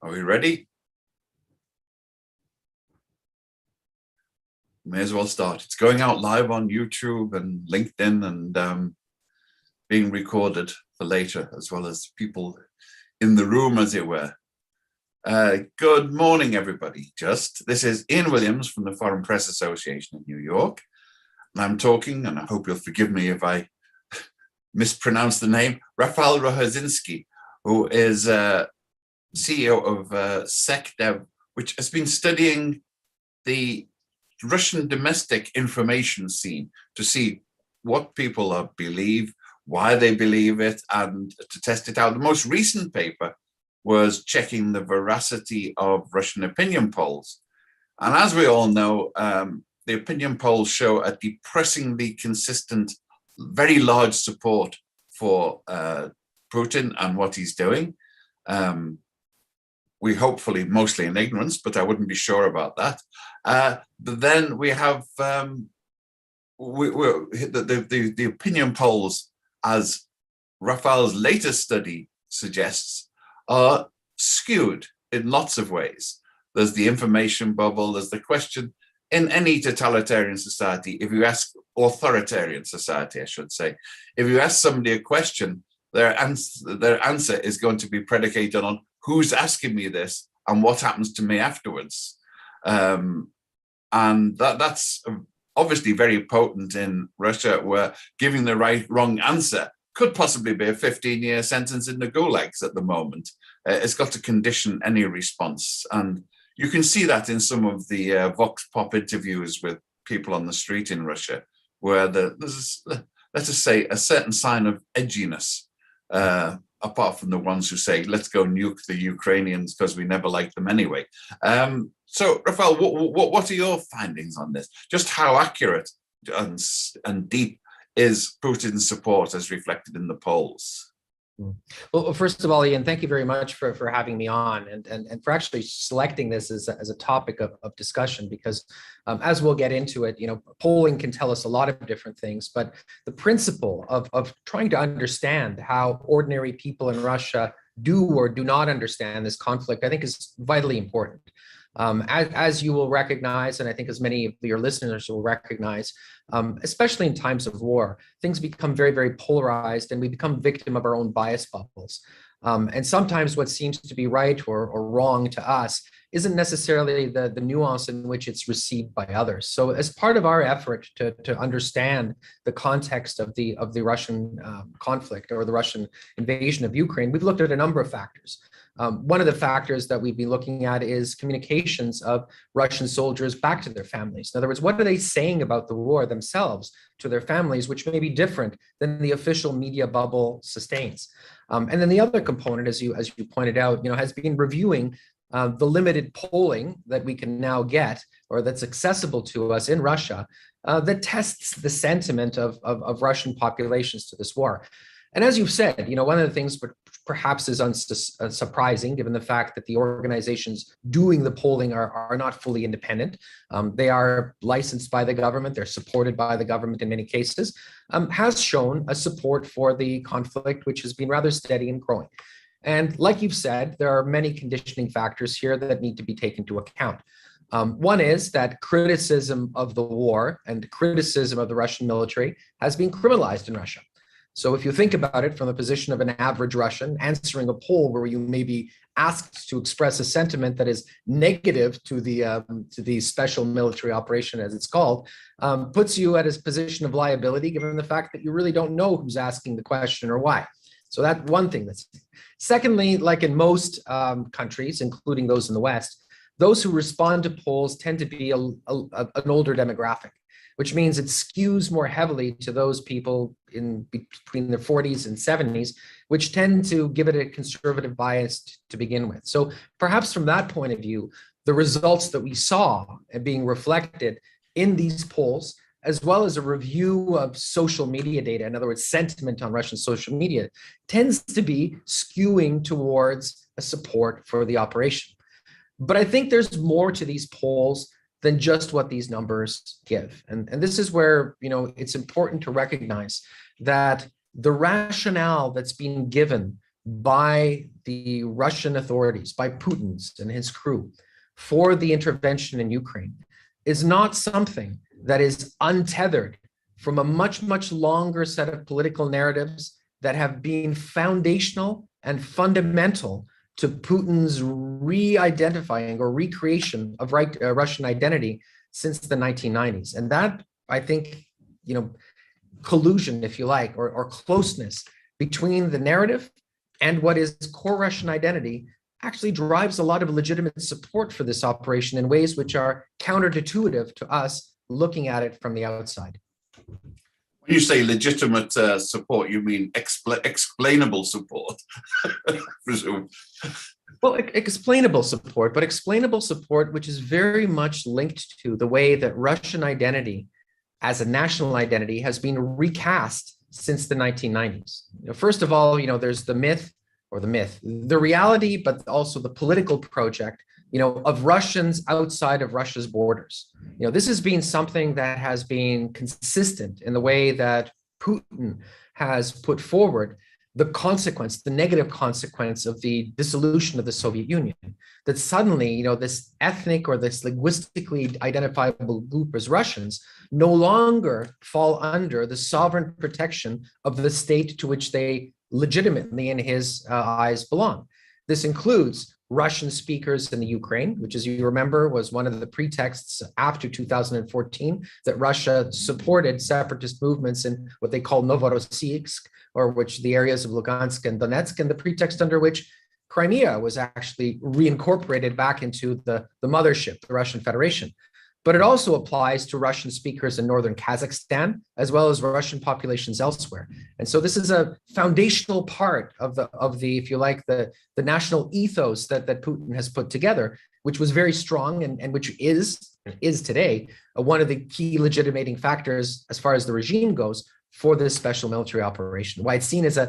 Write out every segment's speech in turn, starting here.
Are we ready? May as well start. It's going out live on YouTube and LinkedIn and being recorded for later, as well as people in the room, as it were. Good morning, everybody. This is Ian Williams from the Foreign Press Association in New York. And I'm talking, and I hope you'll forgive me if I mispronounce the name, Rafal Rohozinski, who is CEO of SecDev, which has been studying the Russian domestic information scene to see what people believe, why they believe it, and to test it out. The most recent paper was checking the veracity of Russian opinion polls. And as we all know, the opinion polls show a depressingly consistent, very large support for Putin and what he's doing. We hopefully mostly in ignorance, but I wouldn't be sure about that. But then we have the opinion polls, as Rafal's latest study suggests, are skewed in lots of ways. There's the information bubble, there's the question in any totalitarian society, if you ask authoritarian society, I should say, if you ask somebody a question, their answer is going to be predicated on who's asking me this and what happens to me afterwards. And that's obviously very potent in Russia, where giving the wrong answer could possibly be a 15-year sentence in the gulags at the moment. It's got to condition any response. And you can see that in some of the Vox Pop interviews with people on the street in Russia, where there's, let's just say, a certain sign of edginess, apart from the ones who say, let's go nuke the Ukrainians because we never liked them anyway. So, Rafal, what are your findings on this? Just how accurate and deep is Putin's support as reflected in the polls? Well, first of all, Ian, thank you very much for having me on and for actually selecting this as a topic of discussion, because as we'll get into it, polling can tell us a lot of different things, but the principle of trying to understand how ordinary people in Russia do or do not understand this conflict, I think, is vitally important. As you will recognize, and I think as many of your listeners will recognize, especially in times of war, things become very, very polarized, and we become victim of our own bias bubbles. And sometimes what seems to be right or wrong to us isn't necessarily the nuance in which it's received by others. So as part of our effort to understand the context of the Russian conflict or the Russian invasion of Ukraine, we've looked at a number of factors. One of the factors that we've been looking at is communications of Russian soldiers back to their families. In other words, what are they saying about the war themselves to their families, which may be different than the official media bubble sustains. And then the other component, as you pointed out, has been reviewing the limited polling that we can now get, or that's accessible to us in Russia, that tests the sentiment of Russian populations to this war. And as you've said, one of the things perhaps is unsurprising, given the fact that the organizations doing the polling are not fully independent. They are licensed by the government, they're supported by the government in many cases, has shown a support for the conflict, which has been rather steady and growing. And like you've said, there are many conditioning factors here that need to be taken into account. One is that criticism of the war and criticism of the Russian military has been criminalized in Russia. So if you think about it from the position of an average Russian answering a poll where you may be asked to express a sentiment that is negative to the special military operation, as it's called, puts you at a position of liability, given the fact that you really don't know who's asking the question or why. So that's one thing. Secondly, like in most countries, including those in the West, those who respond to polls tend to be an older demographic, which means it skews more heavily to those people in between their 40s and 70s, which tend to give it a conservative bias to begin with. So perhaps from that point of view, the results that we saw being reflected in these polls, as well as a review of social media data, in other words, sentiment on Russian social media, tends to be skewing towards a support for the operation. But I think there's more to these polls than just what these numbers give. And this is where, it's important to recognize that the rationale that's being given by the Russian authorities, by Putin's and his crew, for the intervention in Ukraine is not something that is untethered from a much, much longer set of political narratives that have been foundational and fundamental to Putin's re-identifying or recreation of Russian identity since the 1990s. And that, I think, collusion, if you like, or closeness between the narrative and what is core Russian identity actually drives a lot of legitimate support for this operation in ways which are counterintuitive to us looking at it from the outside. When you say legitimate support, you mean explainable support, I presume. Well, explainable support, but explainable support which is very much linked to the way that Russian identity as a national identity has been recast since the 1990s. First of all, there's the the reality, but also the political project, of Russians outside of Russia's borders. This has been something that has been consistent in the way that Putin has put forward the negative consequence of the dissolution of the Soviet Union, that suddenly, this ethnic or this linguistically identifiable group as Russians no longer fall under the sovereign protection of the state to which they legitimately, in his eyes, belong. This includes Russian speakers in the Ukraine, which, as you remember, was one of the pretexts after 2014 that Russia supported separatist movements in what they call Novorossiysk, or which the areas of Lugansk and Donetsk, and the pretext under which Crimea was actually reincorporated back into the mothership, the Russian Federation. But it also applies to Russian speakers in northern Kazakhstan, as well as Russian populations elsewhere. And so this is a foundational part of the if you like, the national ethos that Putin has put together, which was very strong and which is today one of the key legitimating factors as far as the regime goes for this special military operation. Why it's seen as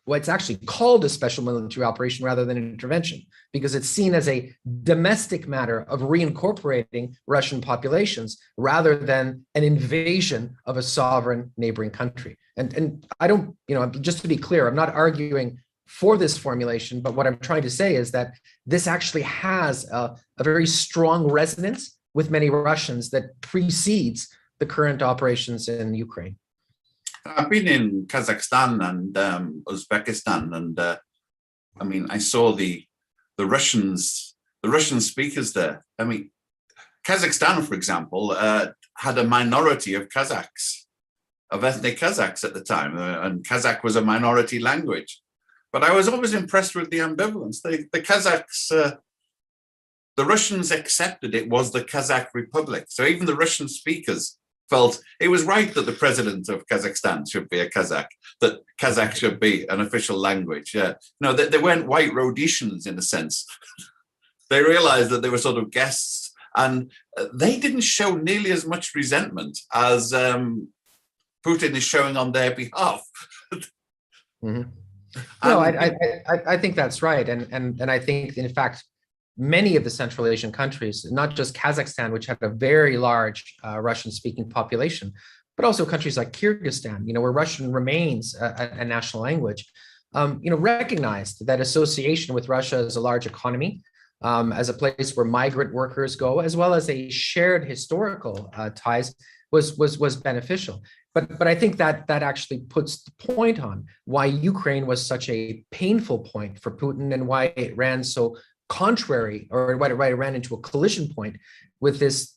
why it's actually called a special military operation rather than an intervention, because it's seen as a domestic matter of reincorporating Russian populations rather than an invasion of a sovereign neighboring country. And I don't, just to be clear, I'm not arguing for this formulation, but what I'm trying to say is that this actually has a very strong resonance with many Russians that precedes the current operations in Ukraine. I've been in Kazakhstan and Uzbekistan, and I saw the Russian speakers there. Kazakhstan, for example, had a minority of Kazakhs, of ethnic Kazakhs at the time, and Kazakh was a minority language. But I was always impressed with the ambivalence. The Kazakhs, the Russians accepted it was the Kazakh Republic. So even the Russian speakers felt it was right that the president of Kazakhstan should be a Kazakh, that Kazakh should be an official language. They weren't white Rhodesians in a sense. They realized that they were sort of guests, and they didn't show nearly as much resentment as Putin is showing on their behalf. Mm-hmm. No, I think that's right. And I think, in fact, many of the Central Asian countries, not just Kazakhstan, which had a very large Russian-speaking population, but also countries like Kyrgyzstan, where Russian remains a national language, recognized that association with Russia as a large economy, as a place where migrant workers go, as well as a shared historical ties, was beneficial. But I think that actually puts the point on why Ukraine was such a painful point for Putin and why it ran so contrary, or why it ran into a collision point with this,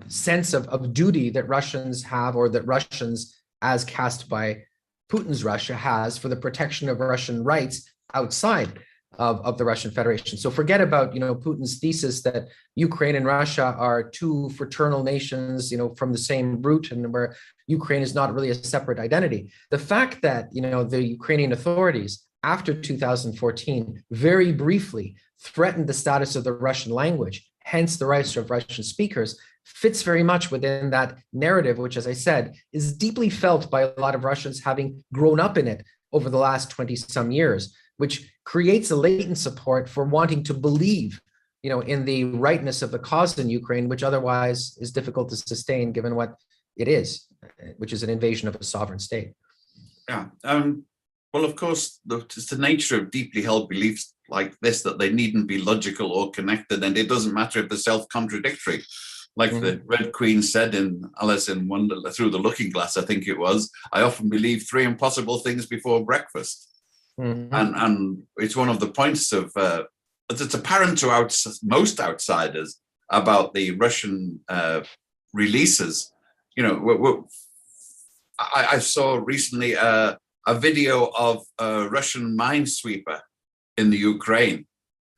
sense of duty that Russians have, or that Russians, as cast by Putin's Russia, has for the protection of Russian rights outside of the Russian Federation. So forget about, Putin's thesis that Ukraine and Russia are two fraternal nations, from the same root, and where Ukraine is not really a separate identity. The fact that, the Ukrainian authorities after 2014 very briefly threatened the status of the Russian language, hence the rights of Russian speakers, fits very much within that narrative, which, as I said, is deeply felt by a lot of Russians having grown up in it over the last 20-some years, which creates a latent support for wanting to believe, in the rightness of the cause in Ukraine, which otherwise is difficult to sustain given what it is, which is an invasion of a sovereign state. Yeah. Well, of course, it's the nature of deeply held beliefs like this that they needn't be logical or connected, and it doesn't matter if they're self-contradictory. Like the Red Queen said in Alice in Wonderland, Through the Looking Glass, I think it was, I often believe 3 impossible things before breakfast. And it's one of the points of, it's apparent to most outsiders about the Russian releases. You know, I saw recently a video of a Russian minesweeper in the Ukraine,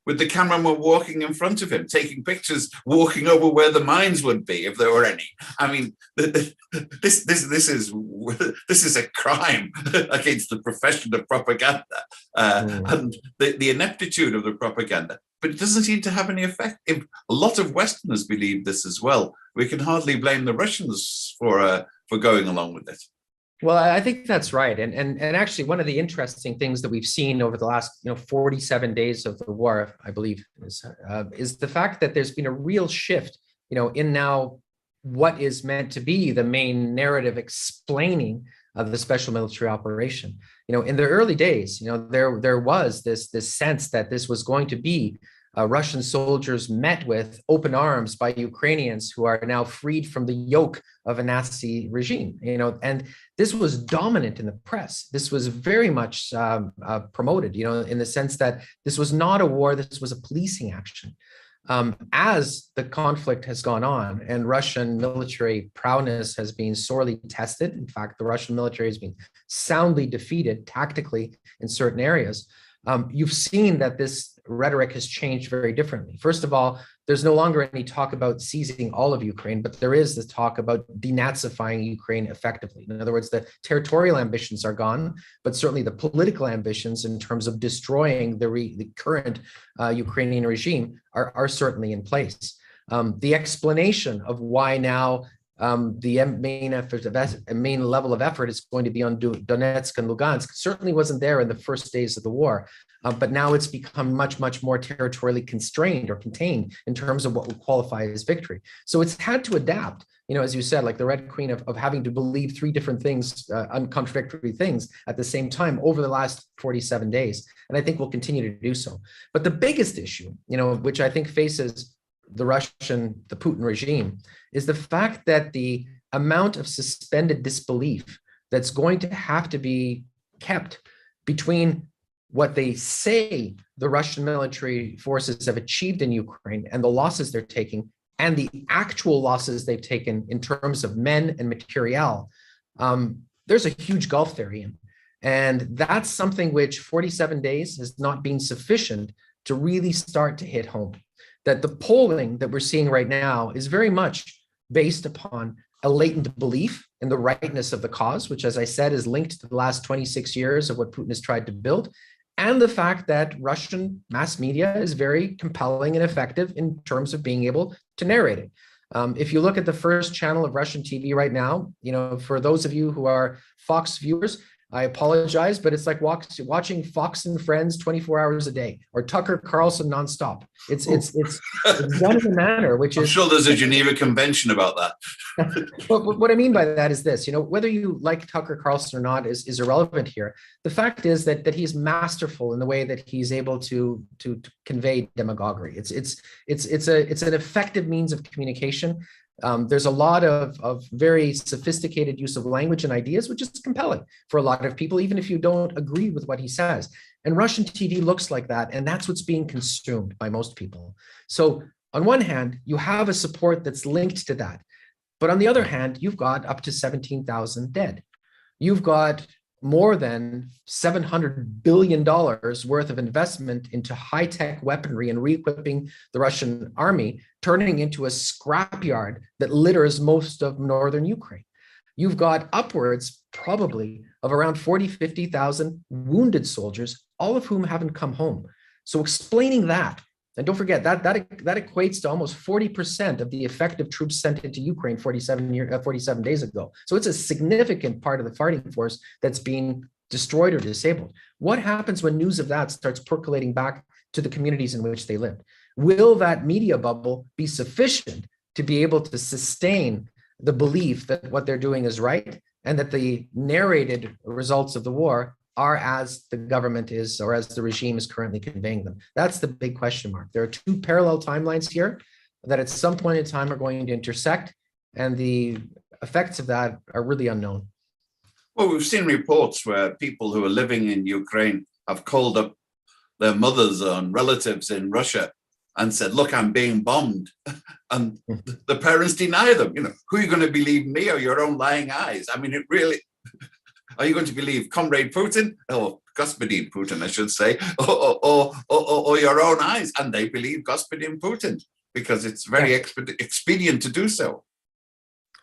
with the cameraman walking in front of him, taking pictures, walking over where the mines would be, if there were any. I mean, this is a crime against the profession of propaganda and the ineptitude of the propaganda. But it doesn't seem to have any effect. If a lot of Westerners believe this as well, we can hardly blame the Russians for going along with it. Well, I think that's right. And actually, one of the interesting things that we've seen over the last 47 days of the war, I believe, is the fact that there's been a real shift, in now what is meant to be the main narrative explaining the special military operation. In the early days, there was this sense that this was going to be Russian soldiers met with open arms by Ukrainians who are now freed from the yoke of a Nazi regime, and this was dominant in the press. This was very much promoted, in the sense that this was not a war, this was a policing action. As the conflict has gone on and Russian military prowess has been sorely tested, in fact, the Russian military has been soundly defeated tactically in certain areas, you've seen that this rhetoric has changed very differently. First of all, there's no longer any talk about seizing all of Ukraine, but there is this talk about denazifying Ukraine effectively. In other words, the territorial ambitions are gone, but certainly the political ambitions in terms of destroying the current Ukrainian regime are certainly in place. The explanation of why now the main level of effort is going to be on Donetsk and Lugansk certainly wasn't there in the first days of the war, but now it's become much, much more territorially constrained or contained in terms of what would qualify as victory. So it's had to adapt, as you said, like the Red Queen of having to believe 3 different things, uncontradictory things at the same time over the last 47 days. And I think we'll continue to do so. But the biggest issue, which I think faces the Putin regime, is the fact that the amount of suspended disbelief that's going to have to be kept between what they say the Russian military forces have achieved in Ukraine and the losses they're taking and the actual losses they've taken in terms of men and materiel. There's a huge gulf there, Ian. And that's something which 47 days has not been sufficient to really start to hit home. That the polling that we're seeing right now is very much based upon a latent belief in the rightness of the cause, which, as I said, is linked to the last 26 years of what Putin has tried to build, and the fact that Russian mass media is very compelling and effective in terms of being able to narrate it. If you look at the first channel of Russian TV right now, for those of you who are Fox viewers, I apologize, but it's like watching Fox and Friends 24 hours a day, or Tucker Carlson nonstop. It's done in a manner which I'm sure there's a Geneva Convention about that. But what I mean by that is this: whether you like Tucker Carlson or not is irrelevant here. The fact is that he's masterful in the way that he's able to convey demagoguery. It's an effective means of communication. There's a lot of very sophisticated use of language and ideas, which is compelling for a lot of people, even if you don't agree with what he says. And Russian TV looks like that, and that's what's being consumed by most people. So on one hand, you have a support that's linked to that. But on the other hand, you've got up to 17,000 dead. You've got more than $700 billion worth of investment into high-tech weaponry and re-equipping the Russian army, turning into a scrapyard that litters most of northern Ukraine. You've got upwards, probably, of around 50,000 wounded soldiers, all of whom haven't come home. So explaining that, and don't forget that equates to almost 40% of the effective troops sent into Ukraine 47 days ago. So it's a significant part of the fighting force that's being destroyed or disabled. What happens when news of that starts percolating back to the communities in which they live? Will that media bubble be sufficient to be able to sustain the belief that what they're doing is right and that the narrated results of the war are as the government is, or as the regime is currently conveying them? That's the big question mark. There are two parallel timelines here that at some point in time are going to intersect, and the effects of that are really unknown. Well, we've seen reports where people who are living in Ukraine have called up their mothers and relatives in Russia and said, look, I'm being bombed. And the parents deny them. Who are you going to believe, me or your own lying eyes? I mean, it really, are you going to believe Comrade Putin, or Господин Putin, I should say, or your own eyes? And they believe Господин Putin because it's very expedient to do so.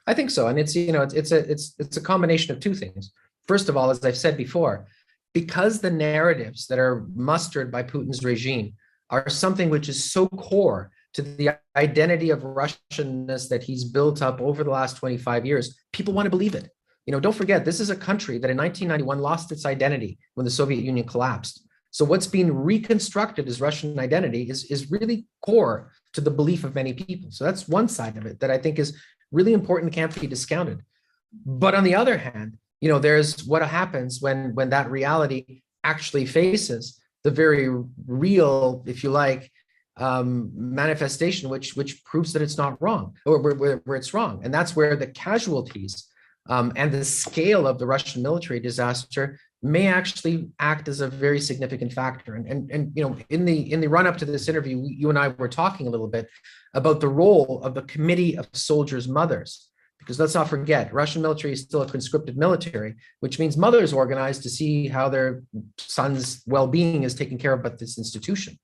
I think so. And it's a combination of two things. First of all, as I've said before, because the narratives that are mustered by Putin's regime are something which is so core to the identity of Russianness that he's built up over the last 25 years, people want to believe it. Don't forget, this is a country that in 1991 lost its identity when the Soviet Union collapsed. So what's being reconstructed as Russian identity is really core to the belief of many people. So that's one side of it that I think is really important, can't be discounted. But on the other hand, there's what happens when that reality actually faces the very real, if you like, manifestation, which proves that it's not wrong, or where it's wrong. And that's where the casualties and the scale of the Russian military disaster may actually act as a very significant factor. And in the run up to this interview, you and I were talking a little bit about the role of the Committee of Soldiers' Mothers. Because let's not forget, Russian military is still a conscripted military, which means mothers organize to see how their son's well-being is taken care of by this institution.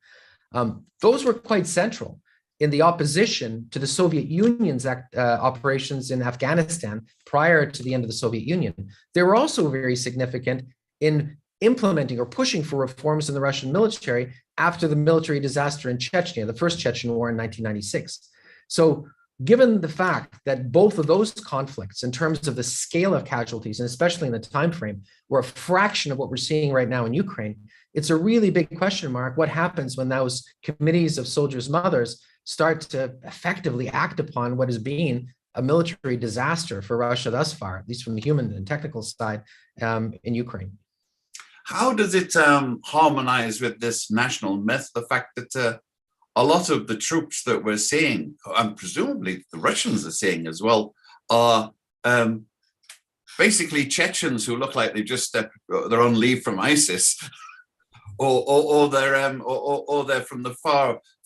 Those were quite central in the opposition to the Soviet Union's operations in Afghanistan prior to the end of the Soviet Union. They were also very significant in implementing or pushing for reforms in the Russian military after the military disaster in Chechnya, the first Chechen war in 1996. So given the fact that both of those conflicts, in terms of the scale of casualties, and especially in the time frame, were a fraction of what we're seeing right now in Ukraine, it's a really big question mark. What happens when those committees of soldiers' mothers start to effectively act upon what has been a military disaster for Russia thus far, at least from the human and technical side, in Ukraine? How does it harmonize with this national myth, the fact that a lot of the troops that we're seeing, and presumably the Russians are seeing as well, are basically Chechens who look like they just stepped, they're on leave from ISIS, or they're from the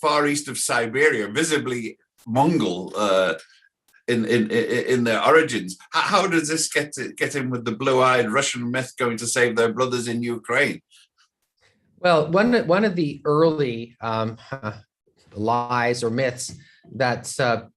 far east of Siberia, visibly Mongol in their origins. How does this get in with the blue-eyed Russian myth going to save their brothers in Ukraine? Well, one of the early lies or myths that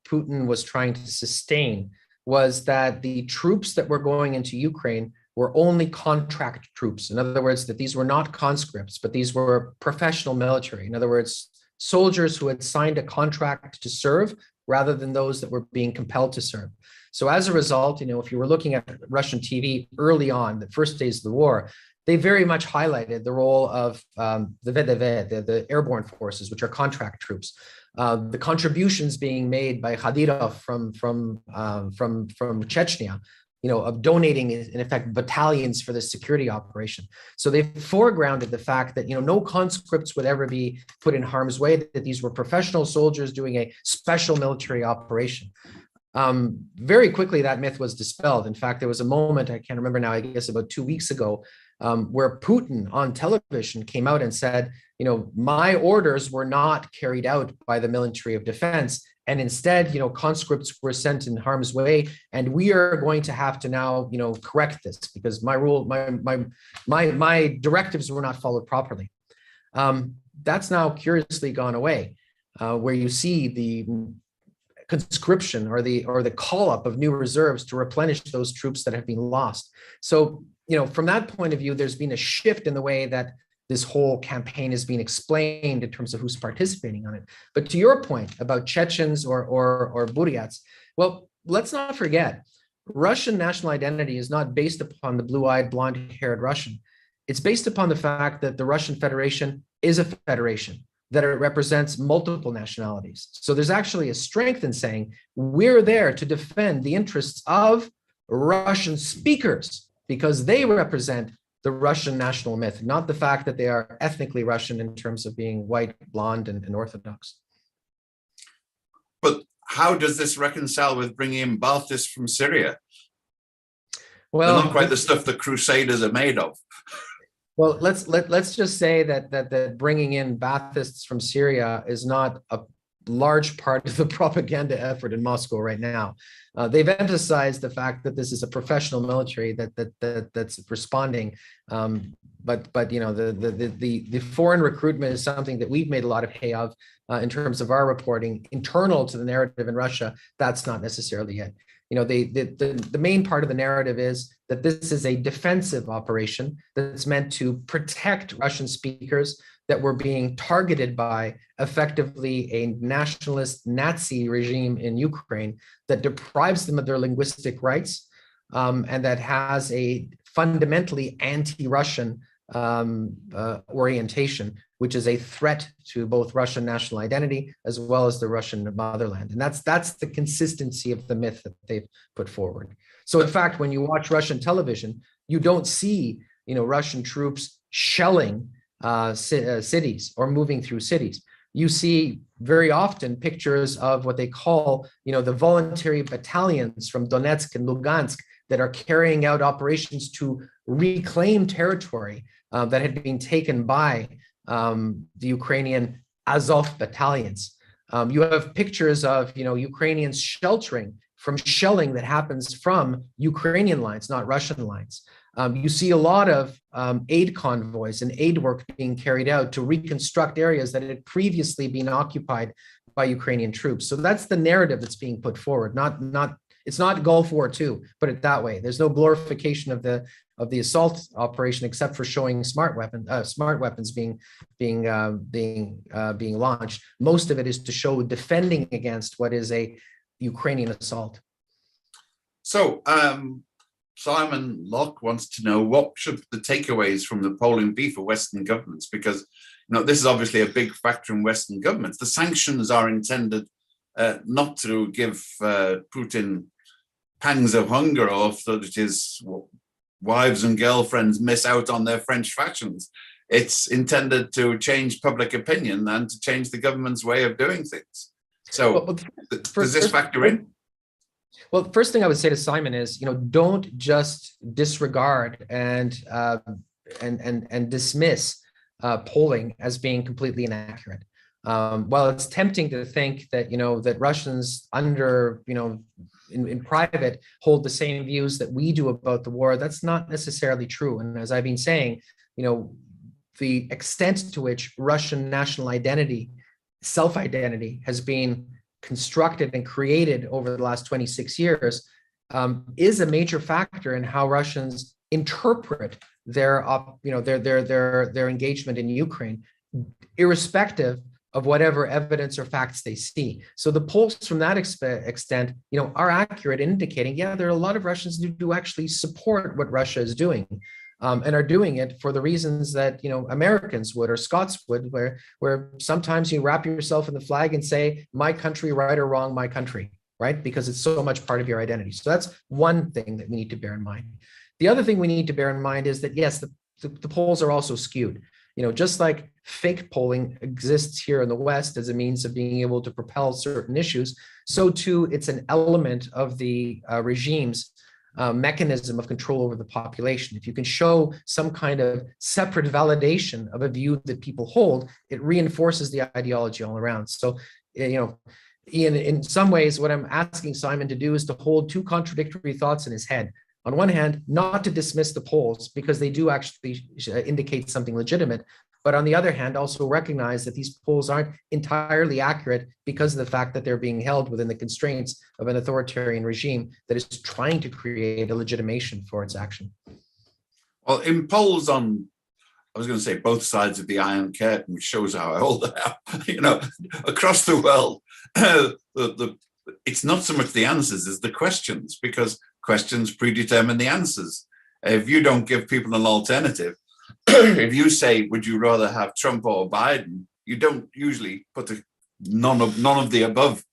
Putin was trying to sustain was that the troops that were going into Ukraine were only contract troops. In other words, that these were not conscripts, but these were professional military. In other words, soldiers who had signed a contract to serve rather than those that were being compelled to serve. So as a result, if you were looking at Russian TV early on, the first days of the war, they very much highlighted the role of the VDV, the airborne forces, which are contract troops. The contributions being made by Kadyrov from Chechnya, of donating, in effect, battalions for the security operation. So they foregrounded the fact that, no conscripts would ever be put in harm's way, that these were professional soldiers doing a special military operation. Very quickly, that myth was dispelled. In fact, there was a moment, I can't remember now, I guess about 2 weeks ago, where Putin on television came out and said, my orders were not carried out by the Ministry of Defense. And instead, conscripts were sent in harm's way, and we are going to have to now, correct this because my directives were not followed properly. That's now curiously gone away, where you see the conscription or the call up of new reserves to replenish those troops that have been lost. So, from that point of view, there's been a shift in the way that this whole campaign is being explained in terms of who's participating on it. But to your point about Chechens or Buryats, well, let's not forget, Russian national identity is not based upon the blue-eyed, blonde-haired Russian. It's based upon the fact that the Russian Federation is a federation, that it represents multiple nationalities. So there's actually a strength in saying we're there to defend the interests of Russian speakers because they represent the Russian national myth, not the fact that they are ethnically Russian in terms of being white, blonde, and Orthodox. But how does this reconcile with bringing in Baltists from Syria? Well, they're not quite the stuff the Crusaders are made of. Well, let's just say that bringing in Baathists from Syria is not a large part of the propaganda effort in Moscow right now. They've emphasized the fact that this is a professional military that's responding, but you know, the foreign recruitment is something that we've made a lot of hay of in terms of our reporting internal to the narrative in Russia. That's not necessarily it. You know, the main part of the narrative is that this is a defensive operation that's meant to protect Russian speakers that were being targeted by effectively a nationalist Nazi regime in Ukraine that deprives them of their linguistic rights, and that has a fundamentally anti-Russian orientation, which is a threat to both Russian national identity as well as the Russian motherland. And that's the consistency of the myth that they've put forward. So in fact, when you watch Russian television, you don't see, you know, Russian troops shelling cities or moving through cities. You see very often pictures of what they call, you know, the voluntary battalions from Donetsk and Lugansk that are carrying out operations to reclaim territory that had been taken by the Ukrainian Azov battalions. You have pictures of, you know, Ukrainians sheltering from shelling that happens from Ukrainian lines, not Russian lines. You see a lot of aid convoys and aid work being carried out to reconstruct areas that had previously been occupied by Ukrainian troops. So that's the narrative that's being put forward. It's not Gulf War II, put it that way. There's no glorification of the assault operation except for showing smart weapons being launched. Most of it is to show defending against what is a Ukrainian assault. So Simon Locke wants to know, what should the takeaways from the polling be for Western governments? Because, you know, this is obviously a big factor in Western governments. The sanctions are intended not to give Putin pangs of hunger, or so that his wives and girlfriends miss out on their French fashions. It's intended to change public opinion and to change the government's way of doing things. So does this factor in? Well, the first thing I would say to Simon is, you know, don't just disregard and dismiss polling as being completely inaccurate. While it's tempting to think that, you know, that Russians under, you know, in private hold the same views that we do about the war, that's not necessarily true. And as I've been saying, you know, the extent to which Russian national identity, self-identity, has been constructed and created over the last 26 years is a major factor in how Russians interpret their, you know, their engagement in Ukraine, irrespective of whatever evidence or facts they see. So the polls from that extent, you know, are accurate, indicating, yeah, there are a lot of Russians who do actually support what Russia is doing, and are doing it for the reasons that, you know, Americans would or Scots would, where sometimes you wrap yourself in the flag and say, my country, right or wrong, my country, right? Because it's so much part of your identity. So that's one thing that we need to bear in mind. The other thing we need to bear in mind is that, yes, the polls are also skewed. You know, just like fake polling exists here in the West as a means of being able to propel certain issues, so too it's an element of the regime's mechanism of control over the population. If you can show some kind of separate validation of a view that people hold, it reinforces the ideology all around. So, you know, Ian, in some ways, what I'm asking Simon to do is to hold two contradictory thoughts in his head. On one hand, not to dismiss the polls because they do actually indicate something legitimate, but on the other hand, also recognize that these polls aren't entirely accurate because of the fact that they're being held within the constraints of an authoritarian regime that is trying to create a legitimation for its action. Well, in polls on, I was going to say both sides of the Iron Curtain, which shows how old I am, you know, across the world, it's not so much the answers as the questions, because questions predetermine the answers. If you don't give people an alternative, if you say, would you rather have Trump or Biden, you don't usually put a none of the above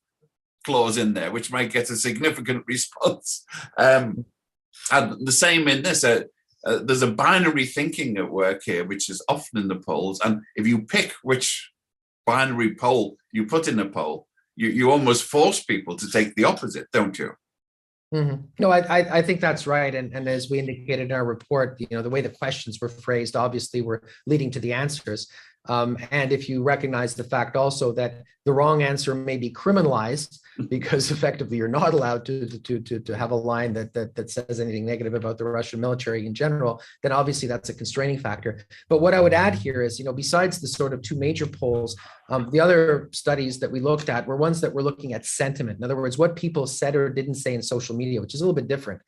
clause in there, which might get a significant response. And the same in this, there's a binary thinking at work here, which is often in the polls. And if you pick which binary poll you put in a poll, you almost force people to take the opposite, don't you? Mm-hmm. No, I think that's right. And as we indicated in our report, the way the questions were phrased, obviously were leading to the answers. And if you recognize the fact also that the wrong answer may be criminalized because effectively you're not allowed to have a line that says anything negative about the Russian military in general, then obviously that's a constraining factor. But what I would add here is, besides the sort of two major polls, the other studies that we looked at were ones that were looking at sentiment. In other words, what people said or didn't say in social media, which is a little bit different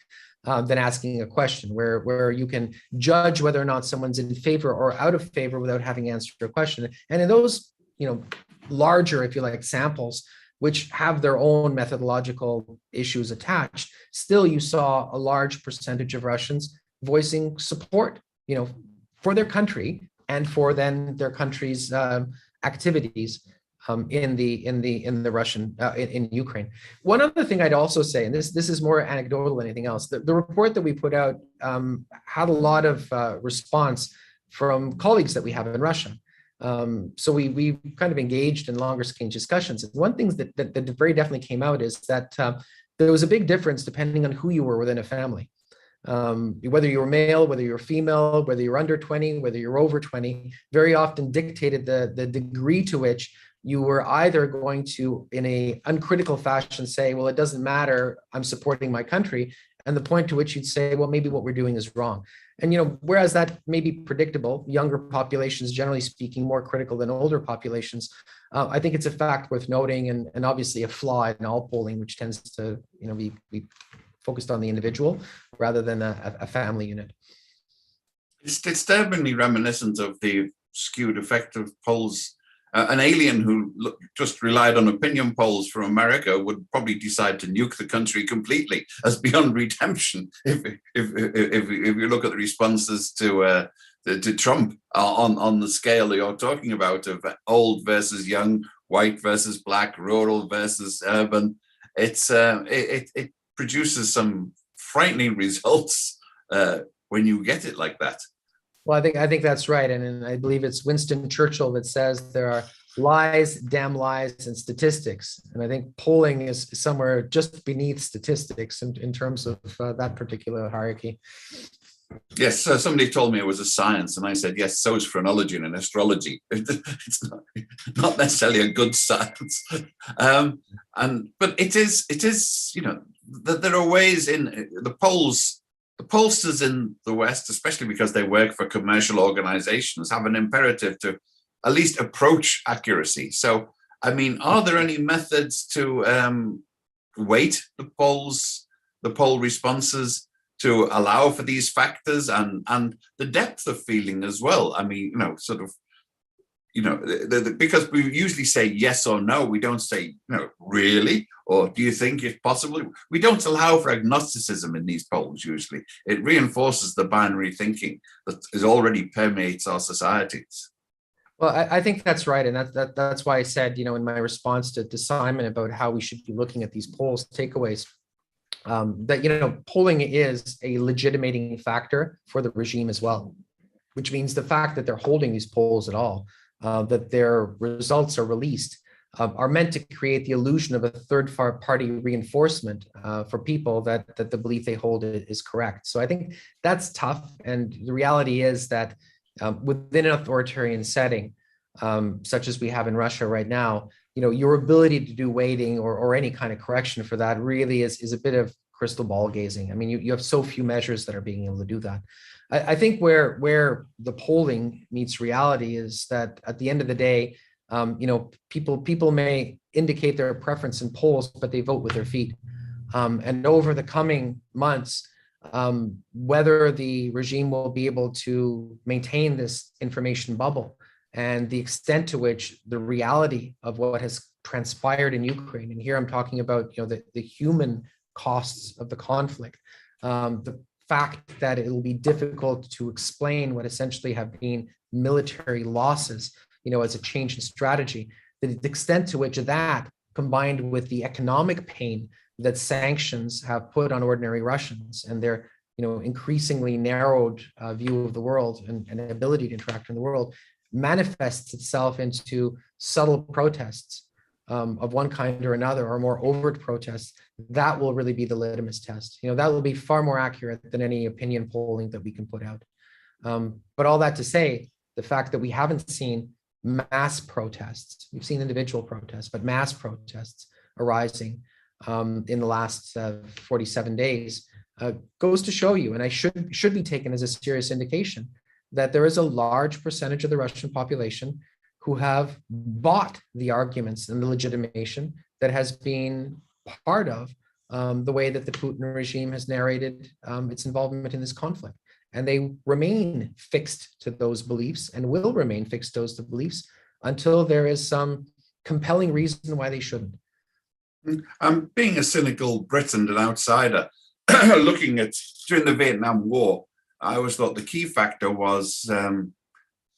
than asking a question, where you can judge whether or not someone's in favor or out of favor without having answered a question. And in those, larger, if you like, samples, which have their own methodological issues attached, still you saw a large percentage of Russians voicing support, for their country and for then their country's activities in the Russian in Ukraine. One other thing I'd also say, and this is more anecdotal than anything else, the report that we put out had a lot of response from colleagues that we have in Russia. So we kind of engaged in longer range discussions. One thing that very definitely came out is that there was a big difference depending on who you were within a family. Whether you were male, whether you were female, whether you're under 20, whether you're over 20, very often dictated the degree to which you were either going to, in a uncritical fashion, say, well, it doesn't matter, I'm supporting my country, and the point to which you'd say, well, maybe what we're doing is wrong. And, whereas that may be predictable, younger populations, generally speaking, more critical than older populations, I think it's a fact worth noting, and obviously a flaw in all polling, which tends to, be focused on the individual rather than a family unit. It's disturbingly reminiscent of the skewed effect of polls. An alien who just relied on opinion polls from America would probably decide to nuke the country completely as beyond redemption if you look at the responses to Trump on the scale that you're talking about of old versus young, white versus black, rural versus urban. It produces some frightening results when you get it like that. Well, I think that's right. And I believe it's Winston Churchill that says there are lies, damn lies, and statistics. And I think polling is somewhere just beneath statistics in terms of that particular hierarchy. Yes, so somebody told me it was a science, and I said, yes, so is phrenology and astrology. It's not necessarily a good science. But it is, that there are ways in the polls. The pollsters in the West, especially because they work for commercial organizations, have an imperative to at least approach accuracy. So, are there any methods to weight the poll responses to allow for these factors and the depth of feeling as well? Because we usually say yes or no, we don't say, really, or do you think it's possible? We don't allow for agnosticism in these polls usually. It reinforces the binary thinking that is already permeates our societies. Well, I think that's right. And that's why I said, in my response to Simon about how we should be looking at these polls takeaways, that, polling is a legitimating factor for the regime as well, which means the fact that they're holding these polls at all, that their results are released, are meant to create the illusion of a third-party reinforcement for people that the belief they hold is correct. So I think that's tough. And the reality is that within an authoritarian setting, such as we have in Russia right now, your ability to do weighting or any kind of correction for that really is a bit of crystal ball gazing. You have so few measures that are being able to do that. I think where the polling meets reality is that at the end of the day, people may indicate their preference in polls, but they vote with their feet. And over the coming months, whether the regime will be able to maintain this information bubble and the extent to which the reality of what has transpired in Ukraine, and here I'm talking about the human costs of the conflict, the fact that it will be difficult to explain what essentially have been military losses, as a change in strategy, the extent to which that, combined with the economic pain that sanctions have put on ordinary Russians and their increasingly narrowed view of the world and ability to interact in the world manifests itself into subtle protests of one kind or another, or more overt protests, that will really be the litmus test. That will be far more accurate than any opinion polling that we can put out. But all that to say, the fact that we haven't seen mass protests, we've seen individual protests, but mass protests arising in the last 47 days goes to show you, and I should be taken as a serious indication, that there is a large percentage of the Russian population who have bought the arguments and the legitimation that has been part of the way that the Putin regime has narrated its involvement in this conflict. And they remain fixed to those beliefs and will remain fixed to those beliefs until there is some compelling reason why they shouldn't. Being a cynical Brit and an outsider, looking at during the Vietnam War, I always thought the key factor was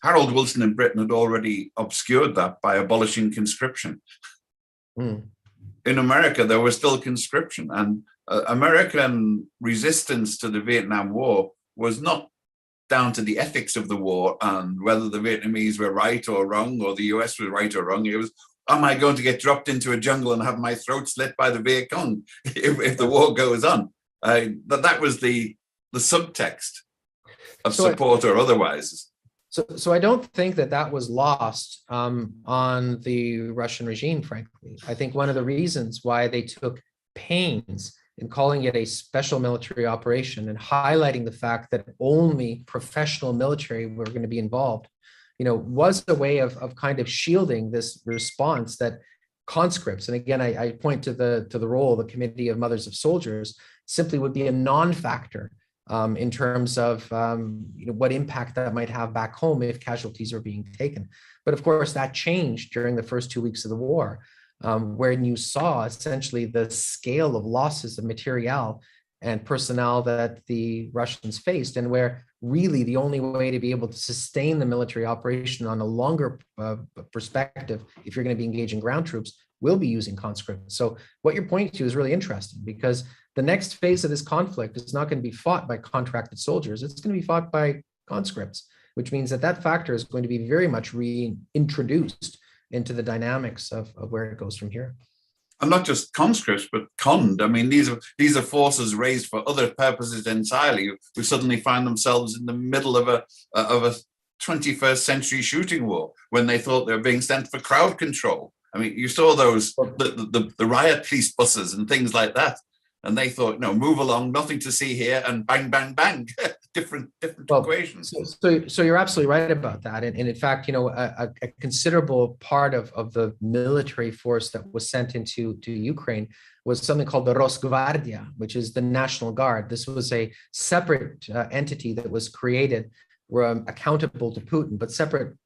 Harold Wilson in Britain had already obscured that by abolishing conscription. In America, there was still conscription, and American resistance to the Vietnam War was not down to the ethics of the war and whether the Vietnamese were right or wrong, or the US was right or wrong. It was, am I going to get dropped into a jungle and have my throat slit by the Viet Cong if the war goes on? That was the subtext of support or otherwise. So I don't think that was lost on the Russian regime, frankly. I think one of the reasons why they took pains in calling it a special military operation and highlighting the fact that only professional military were going to be involved, was a way of kind of shielding this response that conscripts, and again, I point to the role of the Committee of Mothers of Soldiers, simply would be a non-factor in terms of what impact that might have back home if casualties are being taken. But of course, that changed during the first 2 weeks of the war, wherein you saw essentially the scale of losses of materiel and personnel that the Russians faced, and where really the only way to be able to sustain the military operation on a longer perspective, if you're going to be engaging ground troops, will be using conscripts. So what you're pointing to is really interesting, because the next phase of this conflict is not going to be fought by contracted soldiers. It's going to be fought by conscripts, which means that factor is going to be very much reintroduced into the dynamics of where it goes from here. And not just conscripts, but conned. I mean, these are forces raised for other purposes entirely, who suddenly find themselves in the middle of a 21st century shooting war when they thought they were being sent for crowd control. I mean, you saw those the riot police buses and things like that, and they thought, no, move along, nothing to see here, and bang, bang, bang, different equations. So you're absolutely right about that, and in fact, a considerable part of the military force that was sent into Ukraine was something called the Rosgvardia, which is the National Guard. This was a separate entity that was created, accountable to Putin, but separate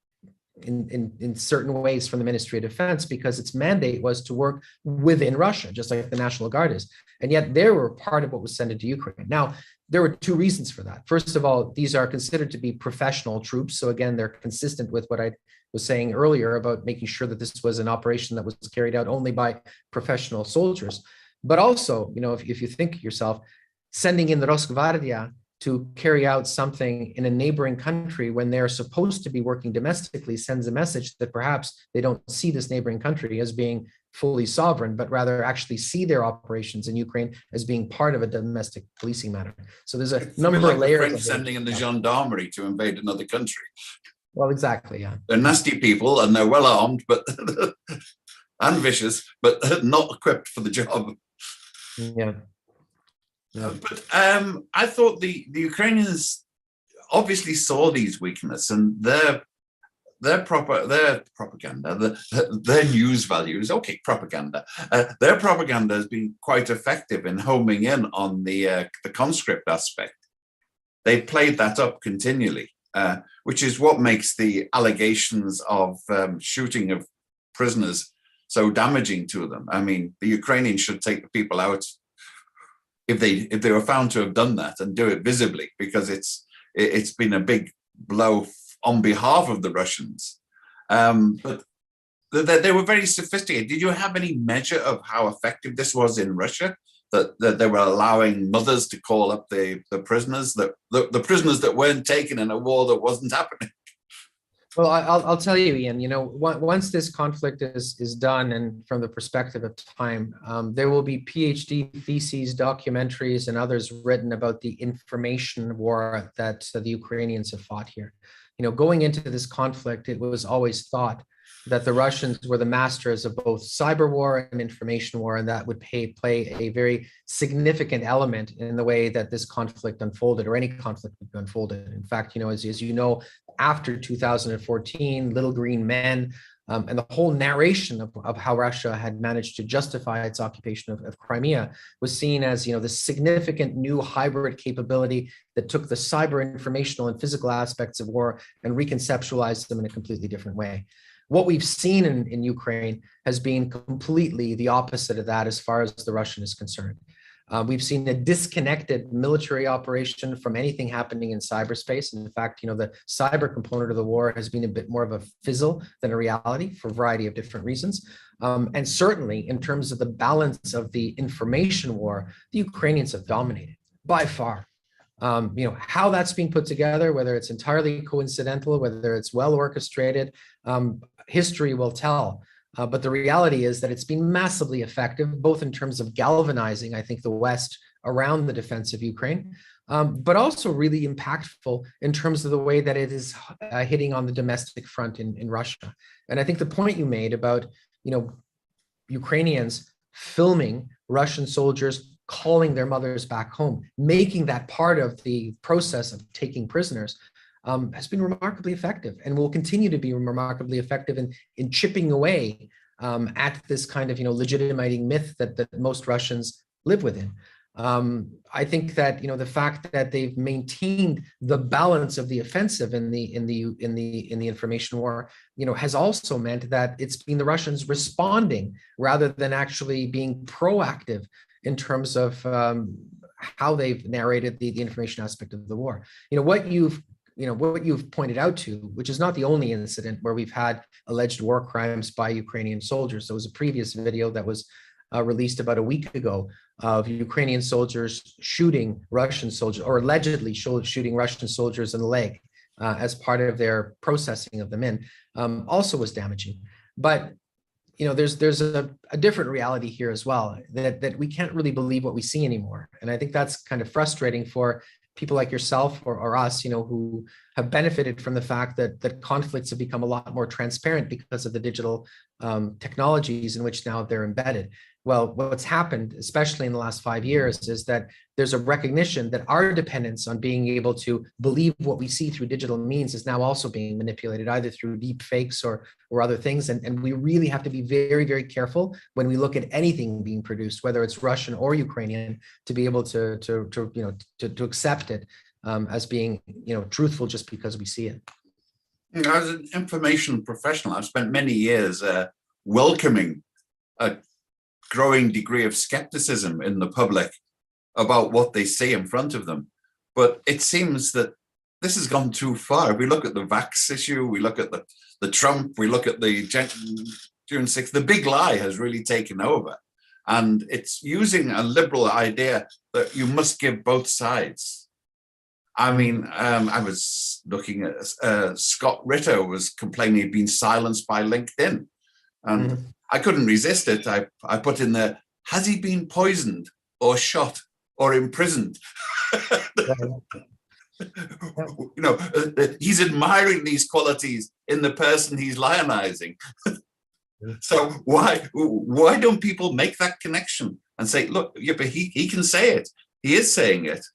in certain ways from the Ministry of Defense, because its mandate was to work within Russia, just like the National Guard is. And yet they were part of what was sent into Ukraine. Now, there were two reasons for that. First of all, these are considered to be professional troops. So again, they're consistent with what I was saying earlier about making sure that this was an operation that was carried out only by professional soldiers. But also, if you think yourself, sending in the Rosgvardia to carry out something in a neighboring country when they're supposed to be working domestically sends a message that perhaps they don't see this neighboring country as being fully sovereign, but rather actually see their operations in Ukraine as being part of a domestic policing matter. So there's a number of layers. French sending in the gendarmerie to invade another country. Well, exactly, yeah. They're nasty people and they're well armed, but and vicious, but not equipped for the job. Yeah. Yeah. But I thought the Ukrainians obviously saw these weaknesses, and their propaganda, their news values. Okay, propaganda. Their propaganda has been quite effective in homing in on the conscript aspect. They played that up continually, which is what makes the allegations of shooting of prisoners so damaging to them. I mean, the Ukrainians should take the people out if they were found to have done that, and do it visibly, because it's been a big blow on behalf of the Russians. But they were very sophisticated. Did you have any measure of how effective this was in Russia? that they were allowing mothers to call up the prisoners, the prisoners that weren't taken in a war that wasn't happening. Well, I'll tell you, Ian, once this conflict is done, and from the perspective of time, there will be PhD theses, documentaries, and others written about the information war that the Ukrainians have fought here. Going into this conflict, it was always thought that the Russians were the masters of both cyber war and information war, and that would play a very significant element in the way that this conflict unfolded, or any conflict would be unfolded. In fact, as you know, after 2014, Little Green Men, and the whole narration of how Russia had managed to justify its occupation of Crimea was seen as, the significant new hybrid capability that took the cyber, informational, and physical aspects of war and reconceptualized them in a completely different way. What we've seen in Ukraine has been completely the opposite of that as far as the Russian is concerned. We've seen a disconnected military operation from anything happening in cyberspace. In fact, the cyber component of the war has been a bit more of a fizzle than a reality for a variety of different reasons. And certainly in terms of the balance of the information war, the Ukrainians have dominated by far. How that's being put together, whether it's entirely coincidental, whether it's well orchestrated, history will tell. But the reality is that it's been massively effective, both in terms of galvanizing, I think, the West around the defense of Ukraine, but also really impactful in terms of the way that it is hitting on the domestic front in Russia. And I think the point you made about, Ukrainians filming Russian soldiers calling their mothers back home, making that part of the process of taking prisoners, has been remarkably effective, and will continue to be remarkably effective in chipping away at this kind of legitimating myth that most Russians live within. I think that the fact that they've maintained the balance of the offensive in the information war, has also meant that it's been the Russians responding rather than actually being proactive in terms of how they've narrated the information aspect of the war. What you've pointed out to, which is not the only incident where we've had alleged war crimes by Ukrainian soldiers. There was a previous video that was released about a week ago of Ukrainian soldiers shooting Russian soldiers, or allegedly shooting Russian soldiers in the leg as part of their processing of them in, also was damaging. But there's a different reality here as well, that we can't really believe what we see anymore. And I think that's kind of frustrating for people like yourself or us, who have benefited from the fact that conflicts have become a lot more transparent because of the digital technologies in which now they're embedded. Well, what's happened, especially in the last 5 years, is that there's a recognition that our dependence on being able to believe what we see through digital means is now also being manipulated, either through deep fakes or other things. And we really have to be very, very careful when we look at anything being produced, whether it's Russian or Ukrainian, to be able to accept it as being truthful just because we see it. As an information professional, I've spent many years welcoming a growing degree of skepticism in the public about what they see in front of them. But it seems that this has gone too far. If we look at the vax issue, we look at the Trump, we look at the June 6th, the big lie has really taken over. And it's using a liberal idea that you must give both sides. I mean, I was looking at Scott Ritter was complaining he'd been silenced by LinkedIn. And I couldn't resist it. I put in there, has he been poisoned or shot or imprisoned? He's admiring these qualities in the person he's lionizing. So why don't people make that connection and say, look, yeah, but he can say it. He is saying it.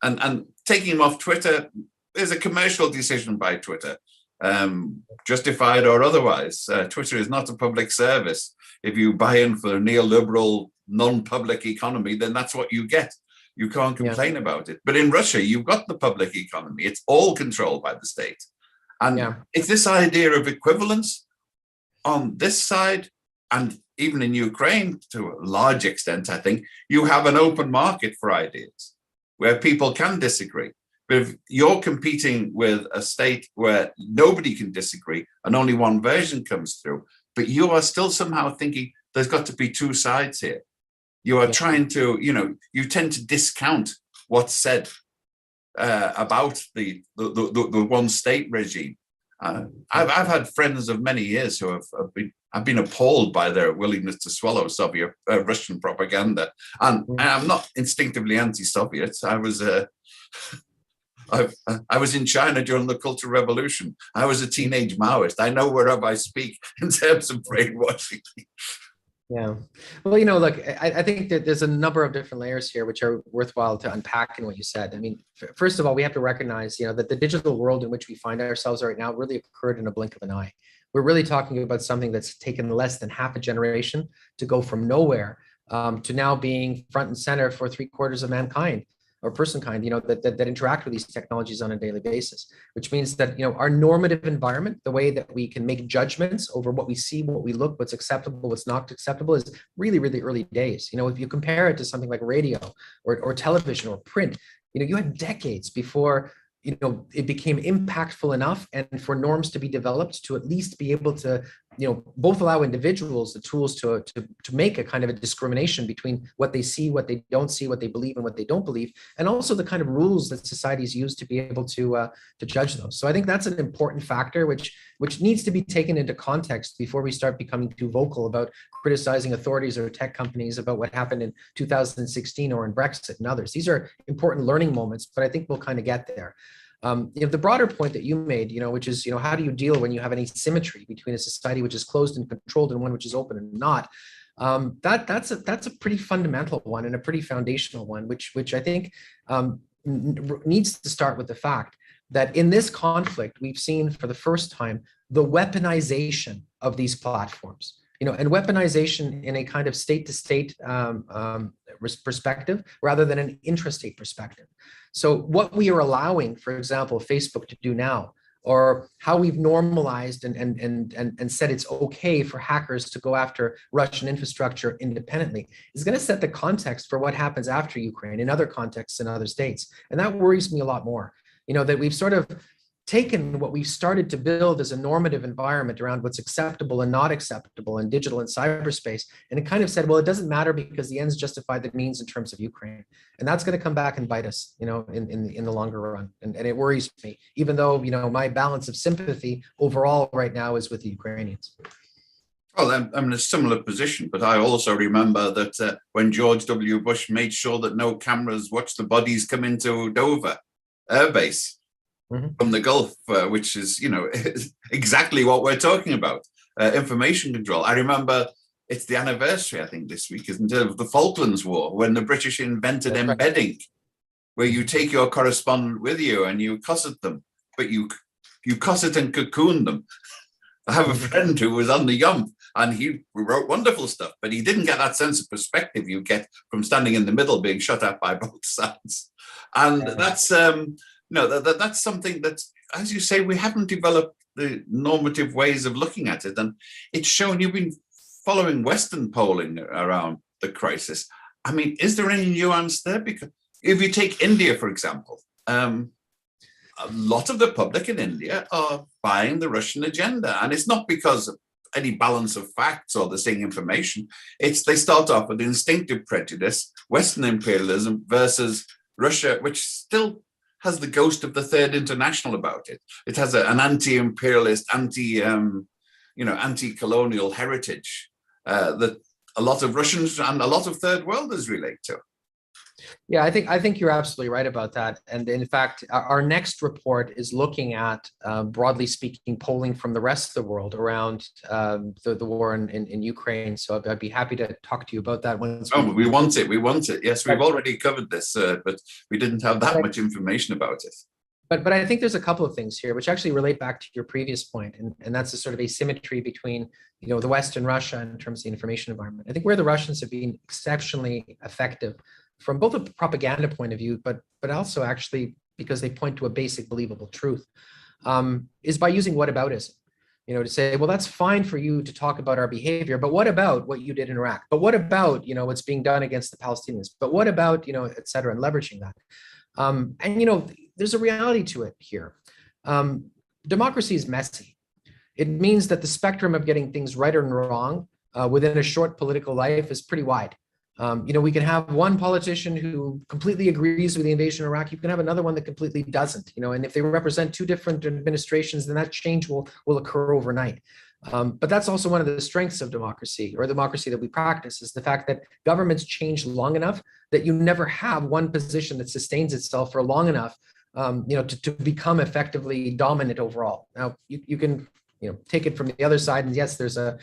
And taking him off Twitter is a commercial decision by Twitter. Justified or otherwise. Twitter is not a public service. If you buy in for a neoliberal, non-public economy, then that's what you get. You can't complain about it. But in Russia, you've got the public economy. It's all controlled by the state. And it's this idea of equivalence on this side, and even in Ukraine, to a large extent, I think, you have an open market for ideas where people can disagree. But if you're competing with a state where nobody can disagree and only one version comes through, but you are still somehow thinking there's got to be two sides here, You are trying to, you tend to discount what's said about the one state regime. I've had friends of many years who have been appalled by their willingness to swallow Soviet Russian propaganda, and I'm not instinctively anti-Soviet. I was in China during the Cultural Revolution. I was a teenage Maoist. I know whereof I speak in terms of brainwashing. Yeah. Well, look, I think that there's a number of different layers here which are worthwhile to unpack in what you said. I mean, first of all, we have to recognize, that the digital world in which we find ourselves right now really occurred in a blink of an eye. We're really talking about something that's taken less than half a generation to go from nowhere to now being front and center for 3/4 of mankind or personkind, that interact with these technologies on a daily basis, which means that, our normative environment, the way that we can make judgments over what we see, what we look, what's acceptable, what's not acceptable is really, really early days. If you compare it to something like radio or television or print, you had decades before, it became impactful enough and for norms to be developed to at least be able to, both allow individuals the tools to make a kind of a discrimination between what they see, what they don't see, what they believe and what they don't believe, and also the kind of rules that societies use to be able to judge those. So I think that's an important factor which needs to be taken into context before we start becoming too vocal about criticizing authorities or tech companies about what happened in 2016 or in Brexit and others. These are important learning moments, but I think we'll kind of get there. The broader point that you made, which is, how do you deal when you have an asymmetry between a society which is closed and controlled and one which is open and not? That's a pretty fundamental one and a pretty foundational one, which I think needs to start with the fact that in this conflict, we've seen for the first time the weaponization of these platforms. And weaponization in a kind of state-to-state perspective rather than an intrastate perspective. So what we are allowing, for example, Facebook to do now, or how we've normalized and said it's okay for hackers to go after Russian infrastructure independently, is going to set the context for what happens after Ukraine in other contexts in other states. And that worries me a lot more, that we've sort of taken what we've started to build as a normative environment around what's acceptable and not acceptable in digital and cyberspace. And it kind of said, well, it doesn't matter because the ends justify the means in terms of Ukraine. And that's going to come back and bite us, in the longer run. And it worries me, even though, my balance of sympathy overall right now is with the Ukrainians. Well, I'm in a similar position, but I also remember that when George W. Bush made sure that no cameras watched the bodies come into Dover Air Base, from the Gulf, which is, exactly what we're talking about, information control. I remember it's the anniversary, I think, this week, isn't it, of the Falklands War, when the British invented embedding, where you take your correspondent with you and you cosset them, but you cosset and cocoon them. I have a friend who was on the Yump, and he wrote wonderful stuff, but he didn't get that sense of perspective you get from standing in the middle, being shot at by both sides. And that's that's something that, as you say, we haven't developed the normative ways of looking at it. And it's shown, you've been following Western polling around the crisis. I mean, is there any nuance there? Because if you take India, for example, a lot of the public in India are buying the Russian agenda. And it's not because of any balance of facts or the same information. They start off with instinctive prejudice, Western imperialism versus Russia, which still has the ghost of the Third International about it. It has an anti-imperialist, anti-colonial heritage that a lot of Russians and a lot of third worlders relate to. Yeah, I think you're absolutely right about that. And in fact, our next report is looking at, broadly speaking, polling from the rest of the world around the war in Ukraine. So I'd be happy to talk to you about that once. We want it. We want it. Yes, we've already covered this, but we didn't have that much information about it. But I think there's a couple of things here which actually relate back to your previous point, and that's the sort of asymmetry between the West and Russia in terms of the information environment. I think where the Russians have been exceptionally effective from both a propaganda point of view, but also actually because they point to a basic believable truth, is by using whataboutism. To say, well, that's fine for you to talk about our behavior, but what about what you did in Iraq? But what about what's being done against the Palestinians? But what about et cetera, and leveraging that. There's a reality to it here. Democracy is messy. It means that the spectrum of getting things right or wrong within a short political life is pretty wide. We can have one politician who completely agrees with the invasion of Iraq. You can have another one that completely doesn't. And if they represent two different administrations, then that change will occur overnight. But that's also one of the strengths of democracy, or democracy that we practice, is the fact that governments change long enough that you never have one position that sustains itself for long enough, to become effectively dominant overall. Now, you can take it from the other side, and yes, there's a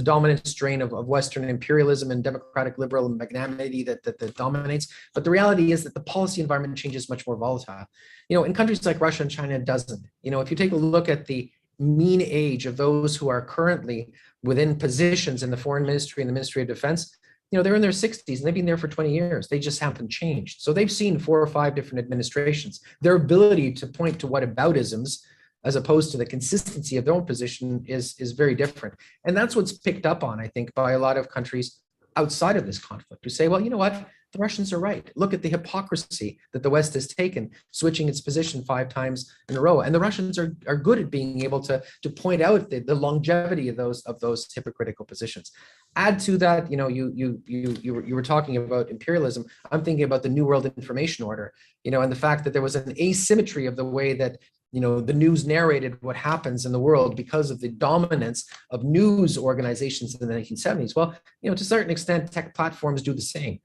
dominant strain of Western imperialism and democratic liberal magnanimity that dominates. But the reality is that the policy environment changes much more volatile. In countries like Russia and China, it doesn't. If you take a look at the mean age of those who are currently within positions in the foreign ministry and the Ministry of Defense, they're in their 60s and they've been there for 20 years. They just haven't changed. So they've seen 4 or 5 different administrations. Their ability to point to whataboutisms as opposed to the consistency of their own position is very different. And that's what's picked up on, I think, by a lot of countries outside of this conflict, who say, well, you know what? The Russians are right. Look at the hypocrisy that the West has taken, switching its position 5 times in a row. And the Russians are good at being able to point out the longevity of those hypocritical positions. Add to that, you were talking about imperialism. I'm thinking about the New World Information Order, and the fact that there was an asymmetry of the way that the news narrated what happens in the world because of the dominance of news organizations in the 1970s. Well, to a certain extent, tech platforms do the same.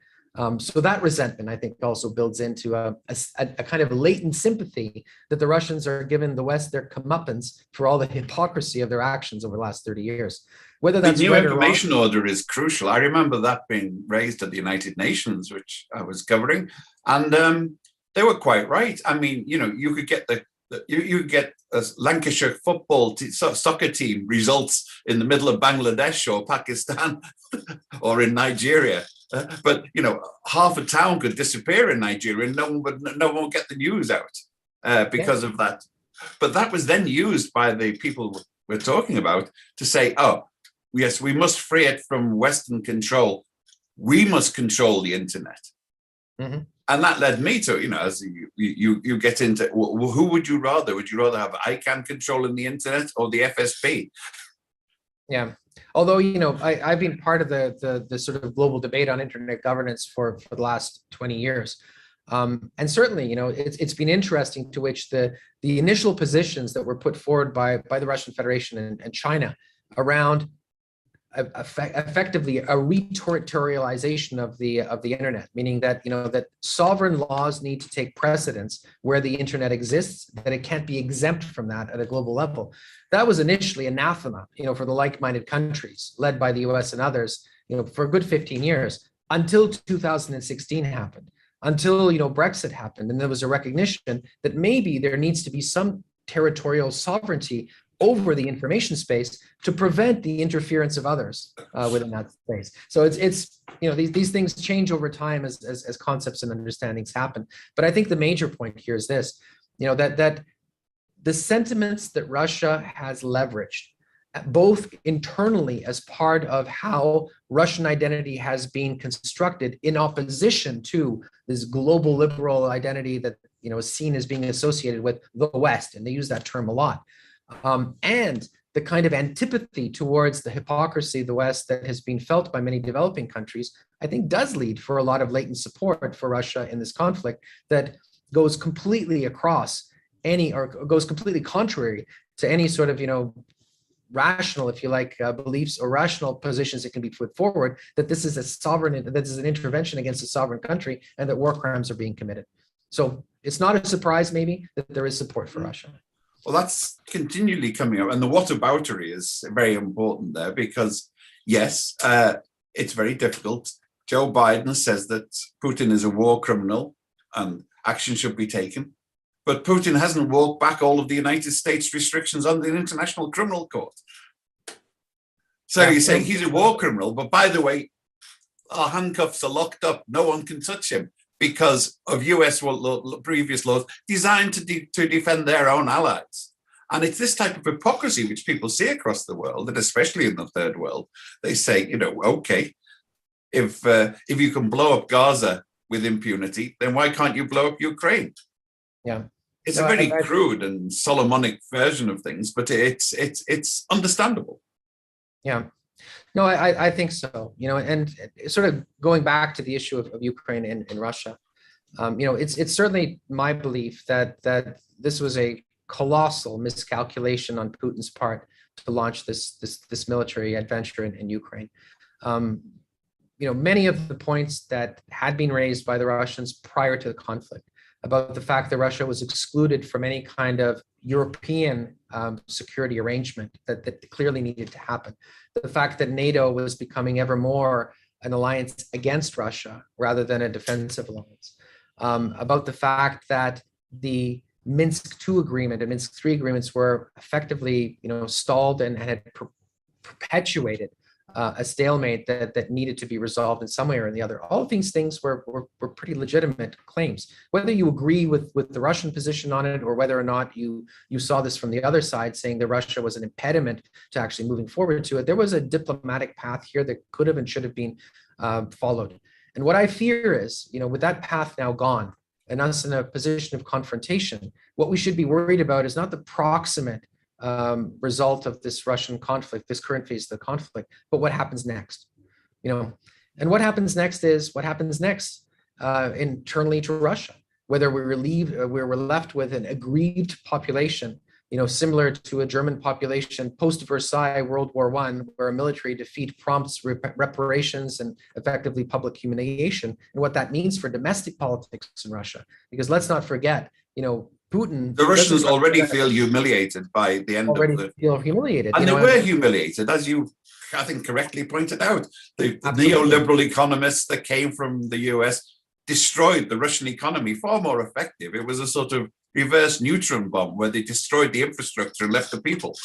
So that resentment, I think, also builds into a kind of latent sympathy that the Russians are giving the West their comeuppance for all the hypocrisy of their actions over the last 30 years. Whether that's the new right information order is crucial. I remember that being raised at the United Nations, which I was covering, and they were quite right. I mean, you could get you get a Lancashire soccer team results in the middle of Bangladesh or Pakistan or in Nigeria. But half a town could disappear in Nigeria and no one would get the news out because of that. But that was then used by the people we're talking about to say, oh, yes, we must free it from Western control. We must control the internet. Mm-hmm. And that led me to, as you get into, who would you rather? Would you rather have ICANN controlling the internet or the FSB? Yeah. Although, I've been part of the sort of global debate on internet governance for the last 20 years. And certainly, it's been interesting to which the initial positions that were put forward by the Russian Federation and China around effectively a reterritorialization of the internet, meaning that that sovereign laws need to take precedence where the internet exists, that it can't be exempt from that at a global level. That was initially anathema, for the like-minded countries led by the US and others, for a good 15 years, until 2016 happened, until Brexit happened, and there was a recognition that maybe there needs to be some territorial sovereignty over the information space to prevent the interference of others within that space. So it's these things change over time as concepts and understandings happen. But I think the major point here is this, that the sentiments that Russia has leveraged, both internally as part of how Russian identity has been constructed in opposition to this global liberal identity that is seen as being associated with the West, and they use that term a lot. And the kind of antipathy towards the hypocrisy of the West that has been felt by many developing countries, I think does lead for a lot of latent support for Russia in this conflict that goes completely across goes completely contrary to any sort of, rational, if you like, beliefs or rational positions that can be put forward, that this is an intervention against a sovereign country and that war crimes are being committed. So it's not a surprise, maybe, that there is support for Russia. Well, that's continually coming up. And the whataboutery is very important there because, yes, it's very difficult. Joe Biden says that Putin is a war criminal and action should be taken. But Putin hasn't walked back all of the United States restrictions on the International Criminal Court. So you're saying he's a war criminal, but by the way, our handcuffs are locked up. No one can touch him because of US previous laws designed to defend their own allies. And it's this type of hypocrisy which people see across the world, and especially in the third world. They say, okay, if you can blow up Gaza with impunity, then why can't you blow up Ukraine? Yeah. It's a very crude and Solomonic version of things, but it's understandable. Yeah. No, I think so. And sort of going back to the issue of Ukraine and Russia, it's certainly my belief that this was a colossal miscalculation on Putin's part to launch this military adventure in Ukraine. Many of the points that had been raised by the Russians prior to the conflict about the fact that Russia was excluded from any kind of European security arrangement that clearly needed to happen. The fact that NATO was becoming ever more an alliance against Russia rather than a defensive alliance. About the fact that the Minsk II agreement and Minsk III agreements were effectively, stalled and had perpetuated a stalemate that needed to be resolved in some way or in the other. All of these things were pretty legitimate claims. Whether you agree with the Russian position on it, or whether or not you saw this from the other side saying that Russia was an impediment to actually moving forward to it, there was a diplomatic path here that could have and should have been followed. And what I fear is, with that path now gone and us in a position of confrontation, what we should be worried about is not the proximate result of this Russian conflict, this current phase of the conflict, but what happens next. And what happens next is what happens next internally to Russia, whether we're left with an aggrieved population, similar to a German population post-Versailles World War I, where a military defeat prompts reparations and effectively public humiliation, and what that means for domestic politics in Russia. Because let's not forget, Putin. The Russians already feel humiliated by the end of the. Feel humiliated, and they were humiliated, as you, I think, correctly pointed out. The neoliberal economists that came from the US destroyed the Russian economy far more effective. It was a sort of reverse neutron bomb where they destroyed the infrastructure and left the people.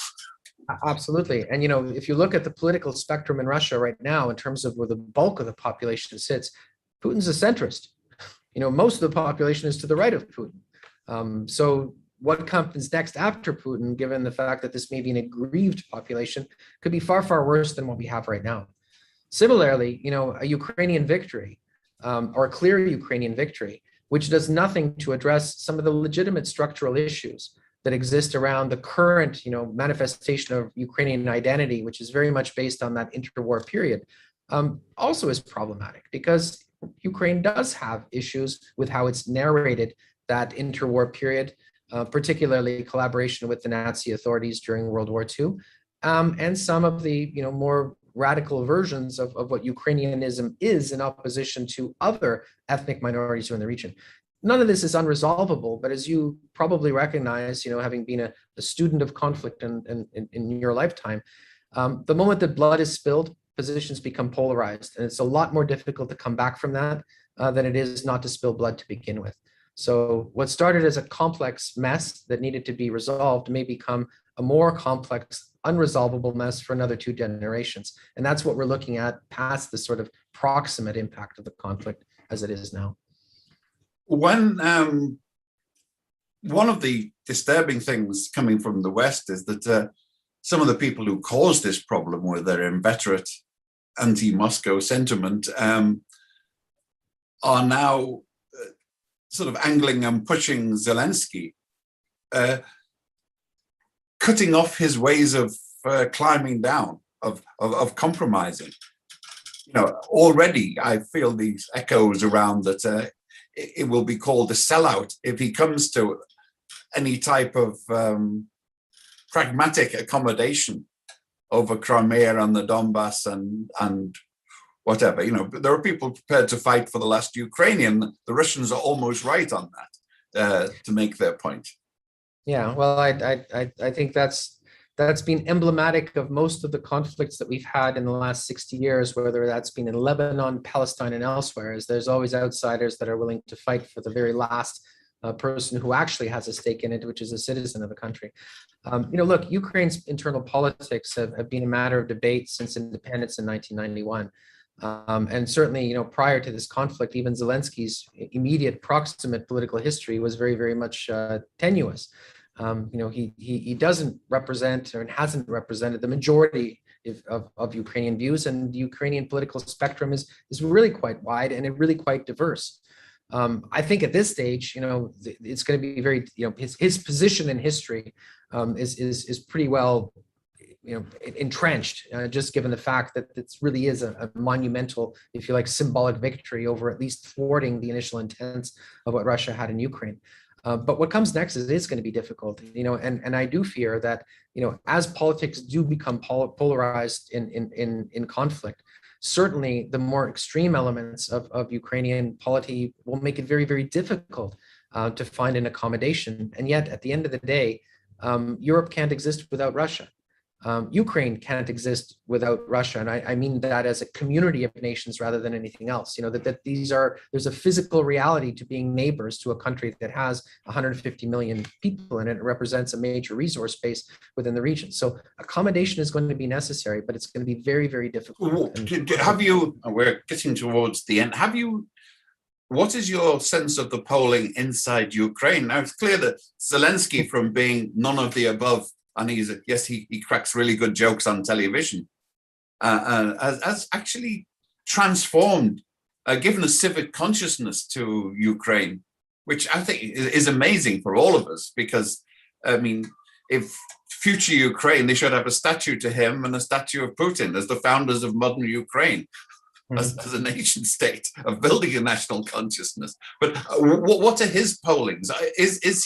Absolutely. And, if you look at the political spectrum in Russia right now, in terms of where the bulk of the population sits, Putin's a centrist. Most of the population is to the right of Putin. So what comes next after Putin, given the fact that this may be an aggrieved population, could be far, far worse than what we have right now. Similarly, a Ukrainian victory, or a clear Ukrainian victory, which does nothing to address some of the legitimate structural issues that exist around the current, manifestation of Ukrainian identity, which is very much based on that interwar period, also is problematic, because Ukraine does have issues with how it's narrated that interwar period, particularly collaboration with the Nazi authorities during World War II, and some of the more radical versions of what Ukrainianism is in opposition to other ethnic minorities who are in the region. None of this is unresolvable, but as you probably recognize, having been a student of conflict in your lifetime, the moment that blood is spilled, positions become polarized, and it's a lot more difficult to come back from that than it is not to spill blood to begin with. So what started as a complex mess that needed to be resolved may become a more complex, unresolvable mess for another 2 generations. And that's what we're looking at past the sort of proximate impact of the conflict as it is now. When one of the disturbing things coming from the West is that some of the people who caused this problem with their inveterate anti-Moscow sentiment are now sort of angling and pushing Zelensky, cutting off his ways of climbing down, of compromising. Already I feel these echoes around that it will be called a sellout if he comes to any type of pragmatic accommodation over Crimea and the Donbass and whatever. There are people prepared to fight for the last Ukrainian. The Russians are almost right on that to make their point. Yeah, well, I think that's been emblematic of most of the conflicts that we've had in the last 60 years, whether that's been in Lebanon, Palestine, and elsewhere. Is there's always outsiders that are willing to fight for the very last person who actually has a stake in it, which is a citizen of the country. Look, Ukraine's internal politics have been a matter of debate since independence in 1991. And certainly, prior to this conflict, even Zelensky's immediate proximate political history was very, very much tenuous. He doesn't represent or hasn't represented the majority of Ukrainian views, and the Ukrainian political spectrum is really quite wide and really quite diverse. I think at this stage, it's going to be very, his position in history is pretty well entrenched, just given the fact that this really is a monumental, if you like, symbolic victory over at least thwarting the initial intents of what Russia had in Ukraine. But what comes next is going to be difficult, and I do fear that, as politics do become polarized in conflict, certainly the more extreme elements of Ukrainian polity will make it very, very difficult to find an accommodation. And yet, at the end of the day, Europe can't exist without Russia. Ukraine can't exist without Russia. And I mean that as a community of nations rather than anything else. There's a physical reality to being neighbors to a country that has 150 million people in it. It represents a major resource base within the region. So accommodation is going to be necessary, but it's going to be very, very difficult. We're getting towards the end. What is your sense of the polling inside Ukraine? Now, it's clear that Zelensky, from being none of the above, and he cracks really good jokes on television, has actually transformed, given a civic consciousness to Ukraine, which I think is amazing for all of us, because, I mean, if future Ukraine, they should have a statue to him and a statue of Putin as the founders of modern Ukraine. As a nation state of building a national consciousness. But what are his pollings? Is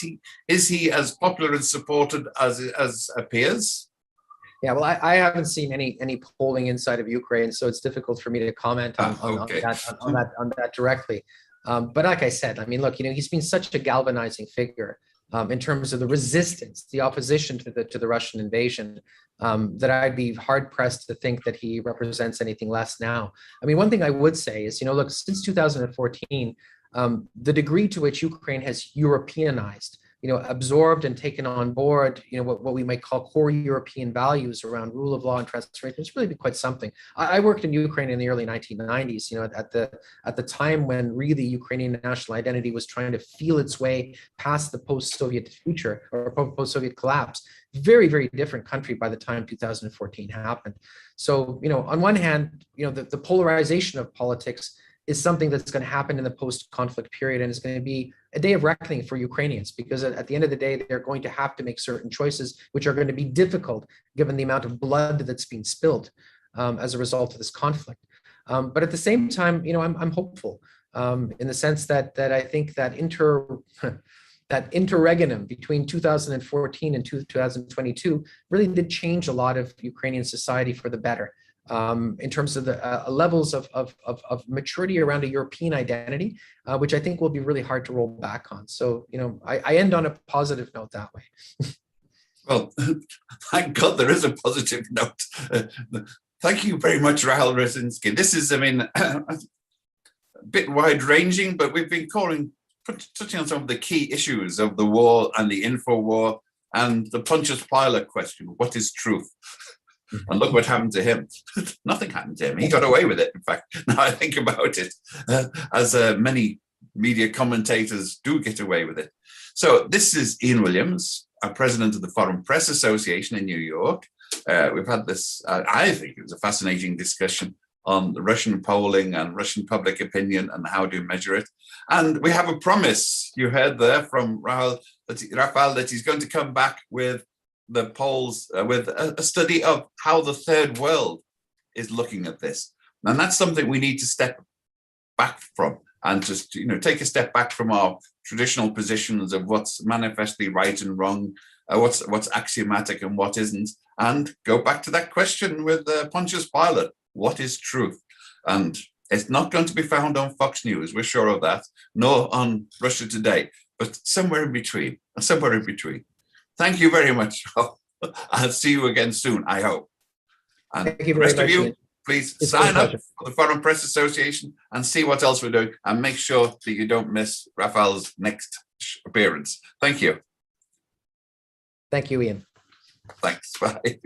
he as popular and supported as appears? Yeah, well, I haven't seen any polling inside of Ukraine, so it's difficult for me to comment on that directly. But like I said, I mean, look, he's been such a galvanizing figure in terms of the resistance, the opposition to the Russian invasion, that I'd be hard pressed to think that he represents anything less now. I mean, one thing I would say is, look, since 2014, the degree to which Ukraine has Europeanized, absorbed and taken on board, what we might call core European values around rule of law and transformation, it's really been quite something. I worked in Ukraine in the early 1990s, at the time when really Ukrainian national identity was trying to feel its way past the post-Soviet future or post-Soviet collapse. Very, very different country by the time 2014 happened. So, on one hand, the polarization of politics is something that's going to happen in the post-conflict period, and it's going to be a day of reckoning for Ukrainians, because at the end of the day, they're going to have to make certain choices, which are going to be difficult given the amount of blood that's been spilled as a result of this conflict. But at the same time, I'm hopeful in the sense that I think that interregnum between 2014 and 2022 really did change a lot of Ukrainian society for the better. In terms of the levels of maturity around a European identity, which I think will be really hard to roll back on. So, I end on a positive note that way. Well, thank God there is a positive note. Thank you very much, Rafal Rohozinski. This is, a bit wide-ranging, but we've been touching on some of the key issues of the war and the info war and the Pontius Pilate question: what is truth? And look what happened to him. Nothing happened to him. He got away with it, in fact. Now I think about it, as many media commentators do get away with it. So this is Ian Williams, president of the Foreign Press Association in New York. We've had this, I think it was a fascinating discussion on the Russian polling and Russian public opinion and how to measure it. And we have a promise, you heard there from Rafal, that he's going to come back with the polls, with a study of how the third world is looking at this. And that's something we need to step back from and just, take a step back from our traditional positions of what's manifestly right and wrong, what's axiomatic and what isn't, and go back to that question with Pontius Pilate: what is truth? And it's not going to be found on Fox News, we're sure of that, nor on Russia Today, but somewhere in between. Thank you very much. I'll see you again soon, I hope. And thank you the very rest much, of you, Ian. please It's sign up pleasure. for the Foreign Press Association and see what else we're doing, and make sure that you don't miss Rafal's next appearance. Thank you. Thank you, Ian. Thanks. Bye.